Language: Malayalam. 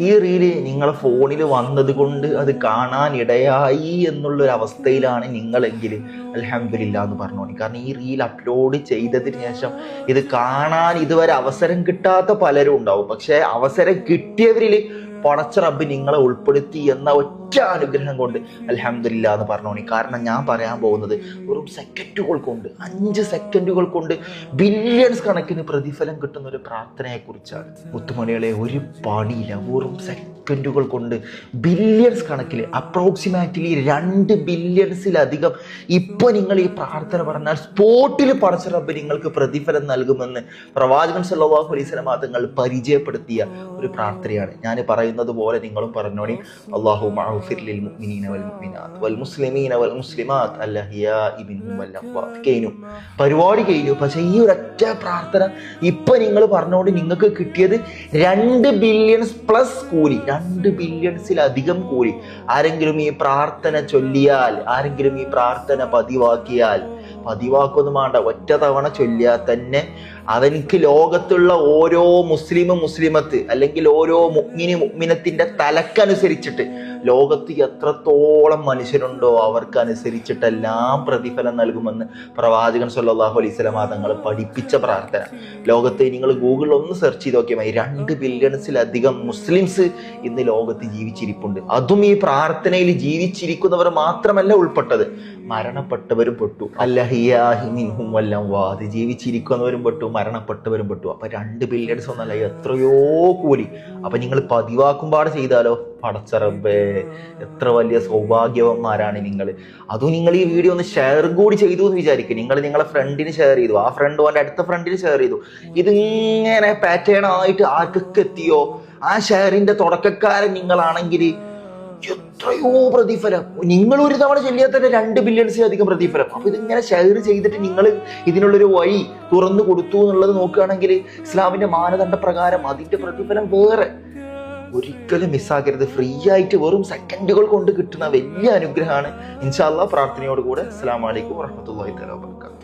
ഈ റീല് നിങ്ങളെ ഫോണിൽ വന്നത് കൊണ്ട് അത് കാണാൻ ഇടയായി എന്നുള്ളൊരു അവസ്ഥയിലാണ് നിങ്ങളെങ്കിൽ അൽഹംദുലില്ലാ എന്ന് പറഞ്ഞോളി. കാരണം ഈ റീൽ അപ്ലോഡ് ചെയ്തതിന് ശേഷം ഇത് കാണാൻ ഇതുവരെ അവസരം കിട്ടാത്ത പലരും ഉണ്ടാവും. പക്ഷെ അവസരം കിട്ടിയവരിൽ പടച്ച റബ്ബ് നിങ്ങളെ ഉൾപ്പെടുത്തി എന്ന ഒറ്റ അനുഗ്രഹം കൊണ്ട് അൽഹംദുലില്ലാ എന്ന് പറഞ്ഞോണി. കാരണം ഞാൻ പറയാൻ പോകുന്നത് വെറും സെക്കൻഡുകൾ കൊണ്ട് 5 സെക്കൻഡുകൾ കൊണ്ട് ബില്യൺസ് കണക്കിന് പ്രതിഫലം കിട്ടുന്ന ഒരു പ്രാർത്ഥനയെ കുറിച്ചാണ്. മുത്തുമണികളെ, ഒരു പണിയില്ല, വെറും സെക്കൻഡുകൾ കൊണ്ട് ബില്യൺസ് കണക്കിൽ, അപ്രോക്സിമേറ്റ്ലി 2 ബില്യൺസിലധികം ഇപ്പൊ നിങ്ങൾ ഈ പ്രാർത്ഥന പറഞ്ഞാൽ സ്പോട്ടിൽ പടച്ച റബ്ബ് നിങ്ങൾക്ക് പ്രതിഫലം നൽകുമെന്ന് പ്രവാചകൻ സല്ലല്ലാഹു അലൈഹി വസല്ലം തങ്ങൾ പരിചയപ്പെടുത്തിയ ഒരു പ്രാർത്ഥനയാണ്. ഞാൻ പറയുന്നത് പോലെ നിങ്ങളും പറഞ്ഞോണി. അല്ലാഹുമ്മ അഗ്ഫിർ ലിൽ മുഅ്മിനീന വൽ മുഅ്മിനാത്ത് വൽ മുസ്ലിമീന വൽ മുസ്ലിമാത്ത് അൽഹയാഇ മിൻഹും വൽ അംവാത്ത്. പരിപാടി കഴിഞ്ഞു. പക്ഷെ ഈ ഒരൊറ്റ പ്രാർത്ഥന ഇപ്പൊ നിങ്ങൾ പറഞ്ഞോണ്ട് നിങ്ങൾക്ക് കിട്ടിയത് 2 ബില്യൺസ് പ്ലസ് കൂലി, 2 ബില്യൺസിലധികം കൂലി. ആരെങ്കിലും ഈ പ്രാർത്ഥന ചൊല്ലിയാൽ, ആരെങ്കിലും ഈ പ്രാർത്ഥന പതിവാക്കൊന്നും വേണ്ട, ഒറ്റ തവണ ചൊല്ലിയാൽ തന്നെ അവനിക്ക് ലോകത്തുള്ള ഓരോ മുസ്ലിമത്ത് അല്ലെങ്കിൽ ഓരോ മുഅ്മിനത്തിന്റെ തലക്കനുസരിച്ചിട്ട് ലോകത്ത് എത്രത്തോളം മനുഷ്യരുണ്ടോ അവർക്കനുസരിച്ചിട്ടെല്ലാം പ്രതിഫലം നൽകുമെന്ന് പ്രവാചകൻ സല്ലല്ലാഹു അലൈഹി വസല്ലം തങ്ങൾ പഠിപ്പിച്ച പ്രാർത്ഥന. ലോകത്ത് നിങ്ങൾ ഗൂഗിളിൽ ഒന്ന് സെർച്ച് ചെയ്ത് നോക്കിയാൽ മതി, 2 ബില്യൺസിലധികം മുസ്ലിംസ് ഇന്ന് ലോകത്ത് ജീവിച്ചിരിപ്പുണ്ട്. അതും ഈ പ്രാർത്ഥനയിൽ ജീവിച്ചിരിക്കുന്നവർ മാത്രമല്ല ഉൾപ്പെട്ടത്, മരണപ്പെട്ടവരും പെട്ടു. അൽഹയാഇ മിൻഹും വൽ അംവാത്ത്, ജീവിച്ചിരിക്കുന്നവരും പെട്ടു, മരണപ്പെട്ടവരും പെട്ടു. അപ്പൊ 2 ബില്യൺസ് ഒന്നല്ല, എത്രയോ കൂലി. അപ്പൊ നിങ്ങൾ പതിവാക്കുമ്പാട് ചെയ്താലോ, പടച്ച റബ്ബേ, എത്ര വലിയ സൗഭാഗ്യവന്മാരാണ് നിങ്ങൾ. അതും നിങ്ങൾ ഈ വീഡിയോ ഒന്ന് ഷെയർ കൂടി ചെയ്തു എന്ന് വിചാരിക്കും. നിങ്ങൾ നിങ്ങളെ ഫ്രണ്ടിന് ഷെയർ ചെയ്തു, ആ ഫ്രണ്ട് ഓൻ്റെ അടുത്ത ഫ്രണ്ടിന് ഷെയർ ചെയ്തു. ഇതിങ്ങനെ പാറ്റേൺ ആയിട്ട് ആർക്കൊക്കെ എത്തിയോ, ആ ഷെയറിന്റെ തുടക്കക്കാരൻ നിങ്ങളാണെങ്കിൽ എത്രയോ പ്രതിഫലം. നിങ്ങൾ ഒരു തവണ ചെല്ലിയാൽ തന്നെ 2 ബില്യൺസിലധികം പ്രതിഫലം. അപ്പൊ ഇതിങ്ങനെ ഷെയർ ചെയ്തിട്ട് നിങ്ങൾ ഇതിനുള്ളൊരു വഴി തുറന്നു കൊടുത്തു എന്നുള്ളത് നോക്കുകയാണെങ്കിൽ ഇസ്ലാമിന്റെ മാനദണ്ഡ പ്രകാരം അതിന്റെ പ്രതിഫലം വേറെ. ഒരിക്കലും മിസ്സാക്കരുത്. ഫ്രീ ആയിട്ട് വെറും സെക്കൻഡുകൾ കൊണ്ട് കിട്ടുന്ന വലിയ അനുഗ്രഹമാണ്. ഇൻഷാ അല്ലാഹ് പ്രാർത്ഥനയോട് കൂടെ അസ്സലാമു അലൈക്കും വറഹ്മത്തുള്ളാഹി തആല വബറകാതുഹു.